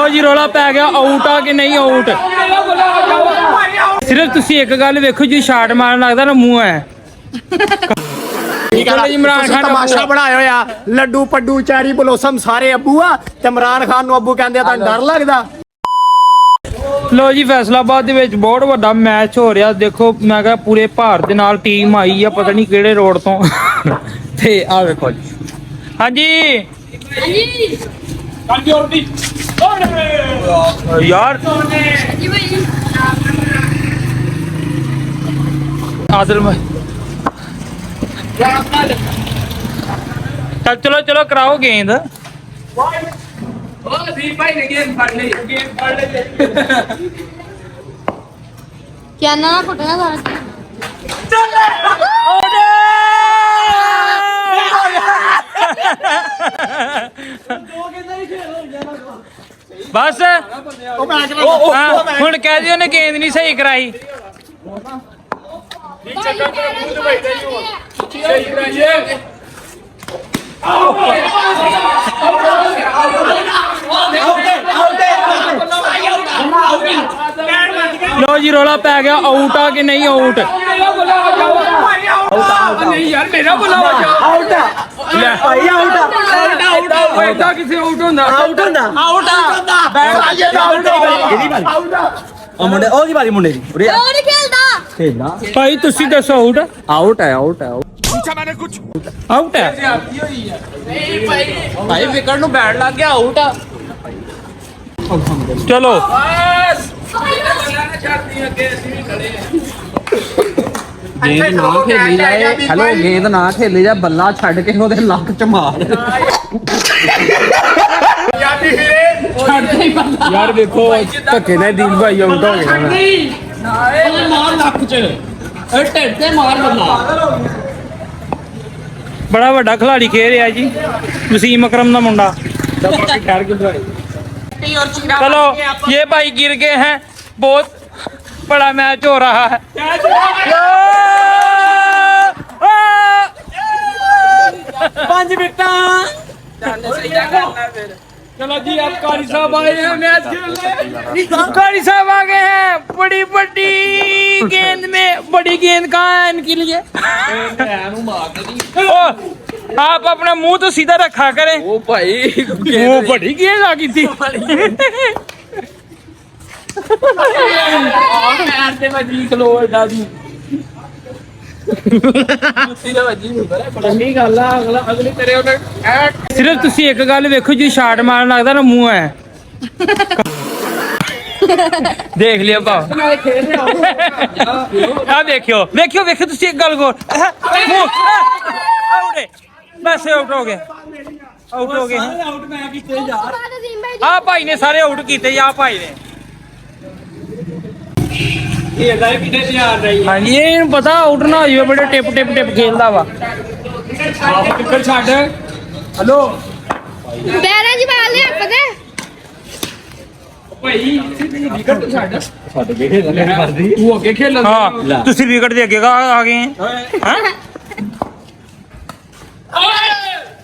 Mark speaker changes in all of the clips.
Speaker 1: लो जी रौला पै गया आउट आ कि नहीं आउट सिर्फ तुसी एक गल वेखो जी शाट मारन लगदा ना मूंह है इमरान खान
Speaker 2: तमाशा बनाया होया लड्डू पड्डू चैरी बलोसम सारे अब्बू आ ते इमरान खान नूं अब्बू कहंदे तां डर लगदा।
Speaker 1: लो जी फैसलाबाद दे विच बहुत वड्डा मैच हो रहा देखो मैं कहा पूरे भारत दे नाल टीम आई है पता नहीं किहड़े रोड तो ते आ वेखो जी हाँ जी यार आदिल में चल चलो चलो कराओ गेंद
Speaker 3: क्या ना फुटना सारा
Speaker 1: बस हुण कह दियो ने गेंद नहीं सही कराई लो जी रौला पै गया आउट आ कि नहीं आउट भाई तुसी दसो आउट
Speaker 2: आउट है आउट है
Speaker 1: आउट है
Speaker 2: भाई विकेट नूं बैट लग गया आउट आ
Speaker 1: चलो
Speaker 2: गेंद ना खेली जाए हेलो गेंद ना खेली जाए बल्ला छड़ के ओदे लक च मार
Speaker 1: यार देखो धक्के ने दीन भाई आउट हो गया
Speaker 2: मार लक च ढिड ते मार बल्ला
Speaker 1: बड़ा वड्डा खिलाड़ी खेल रहा जी वसीम अकरम का मुंडा चलो ये भाई गिर गए हैं बहुत बड़ा मैच हो रहा है
Speaker 2: पांच विकेटां
Speaker 1: चलो जी आप कारी साहब आए हैं मैच खेलने कारी साहब आ गए हैं बड़ी बड़ी गेंद में बड़ी गेंद कहाँ है इनके लिए आप अपना मुंह तो सीधा रखा करें
Speaker 2: ओ भाई
Speaker 1: वो बड़ी गेंद आ गई थी सिर्फ तुसी एक गल वेखो जी शाट मारन लगदा ना मूंह है देख लिया भाव आ देखियो देखियो देखियो तुसी एक गल गौर आउट है बस आउट हो गए आ भाई ने सारे आउट किए आ भाई ने हाँ जी ये पता आउट ना हो बड़े टिप टिप टिप खेलता वा हेलो
Speaker 3: बैरा जी बाल ने पता
Speaker 1: हाँ तुसी विकेट दे अगे आ गए हैं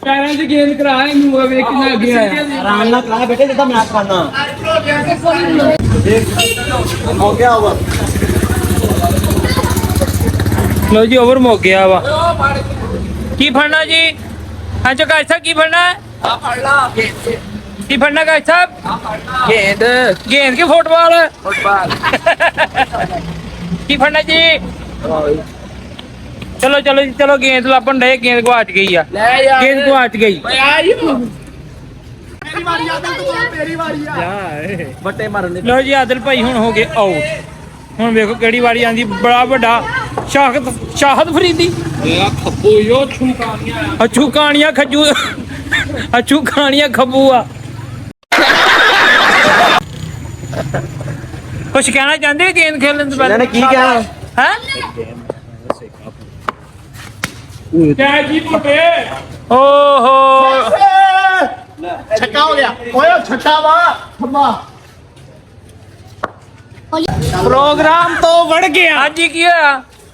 Speaker 1: पैरों से गेंद कराए कितना आगे आया
Speaker 2: आराम ना करा बेटे जितना मैच करना हो गया ओवर
Speaker 1: लो जी ओवर मुक गया वा की फड़ना जी हाँ जो गाय साहब की फड़ना है की फड़ना गाय साहब गेंद गेंद की फुटबॉल की फड़ना जी चलो चलो जी चलो गेंद लापन रहे गेंद गुआच गई है गेंद गुआच गई लो जी आदिल भाई हुण हो गए आउट हुण देखो केड़ी वारी आंदी बड़ा बड़ा शाहद फरीदी अच्छू कानिया खजू अच्छू कानिया खबूआ कुछ कहना चाहते गेंद खेलने से पहले
Speaker 2: की क्या
Speaker 1: है क्या जी मोटे ओहो
Speaker 2: छक्का हो गया ओए छक्का वाह खम्बा
Speaker 1: प्रोग्राम तो बढ़ गया आज ही किया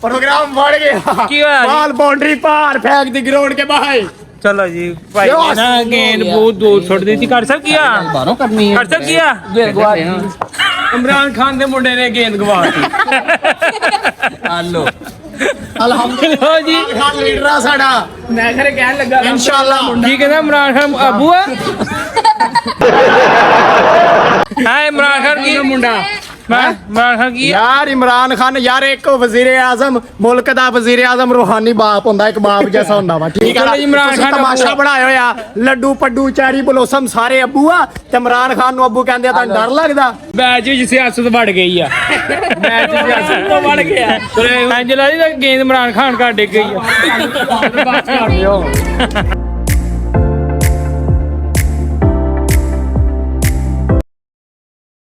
Speaker 2: प्रोग्राम बढ़ गया
Speaker 1: की होया
Speaker 2: बॉल बाउंड्री पार फेंक दी ग्राउंड के बाहर
Speaker 1: ਚਲੋ ਜੀ ਭਾਈ ਨੇ ਨਾ ਗੇਂਦ ਬਹੁਤ ਦੂਰ ਸੁੱਟ ਦਿੱਤੀ ਕਰ ਸਾਹਿਬ ਕੀ ਆ
Speaker 2: ਬਾਹਰੋਂ ਕਰਨੀ ਹੈ
Speaker 1: ਕਰ ਸਾਹਿਬ ਕੀ ਆ
Speaker 2: ਗੇਂਦ ਗਵਾ
Speaker 1: ਇਮਰਾਨ ਖਾਨ ਦੇ ਮੁੰਡੇ ਨੇ ਗੇਂਦ ਗਵਾਤੀ
Speaker 2: ਹਾਲੋ
Speaker 1: ਅਲਹਮਦੁਲਿਲਾ ਜੀ
Speaker 4: ਖਾਨ ਲੀਡਰ ਆ ਸਾਡਾ
Speaker 2: ਮੈਂ ਖਰੇ ਕਹਿਣ ਲੱਗਾ
Speaker 4: ਇਨਸ਼ਾਅੱਲਾ
Speaker 1: ਕੀ ਕਹਿੰਦਾ ਇਮਰਾਨ ਖਾਨ ਆਬੂ ਆ ਹਾਂ ਇਮਰਾਨ ਖਾਨ ਕੀ ਮੁੰਡਾ ਮੈਂ ਇਮਰਾਨ ਖਾਨ ਕੀ ਆ
Speaker 4: ਯਾਰ ਇਮਰਾਨ ਖਾਨ ਯਾਰ ਇੱਕ ਵਜ਼ੀਰ ਆਜ਼ਮ ਮੁਲਕ ਦਾ ਵਜ਼ੀਰ ਆਜ਼ਮ ਰੂਹਾਨੀ ਬਾਪ ਹੁੰਦਾ ਇੱਕ ਬਾਪ ਜੈਸਾ ਹੁੰਦਾ ਵਾ ਠੀਕ ਹੈ
Speaker 1: ਚਲੋ ਜੀ, ਇਮਰਾਨ
Speaker 4: ਤੁਸੀਂ
Speaker 1: ਖਾਨ
Speaker 4: ਤਮਾਸ਼ਾ
Speaker 1: ਅੱਬੂ ਆ।
Speaker 4: ਬਣਾਇਆ ਹੋਇਆ ਲੱਡੂ ਪੱਡੂ ਚੈਰੀ ਬਲੋਸਮ ਸਾਰੇ ਅੱਬੂ ਆ ਤੇ ਇਮਰਾਨ ਖਾਨ ਨੂੰ ਅੱਬੂ ਕਹਿੰਦੇ ਆ ਤਾਂ ਡਰ ਲੱਗਦਾ
Speaker 1: ਮੈਚ ਵਿੱਚ ਸਿਆਸਤ ਵੜ ਗਈ ਆ ਮੈਚ ਵਿੱਚ ਸਿਆਸਤ ਤੋਂ ਵੜ ਗਿਆ ਐਂਜਲਾ ਜੀ ਦਾ ਗੇਂਦ ਇਮਰਾਨ ਖਾਨ ਘਰ ਡਿੱਗ ਗਈ ਆ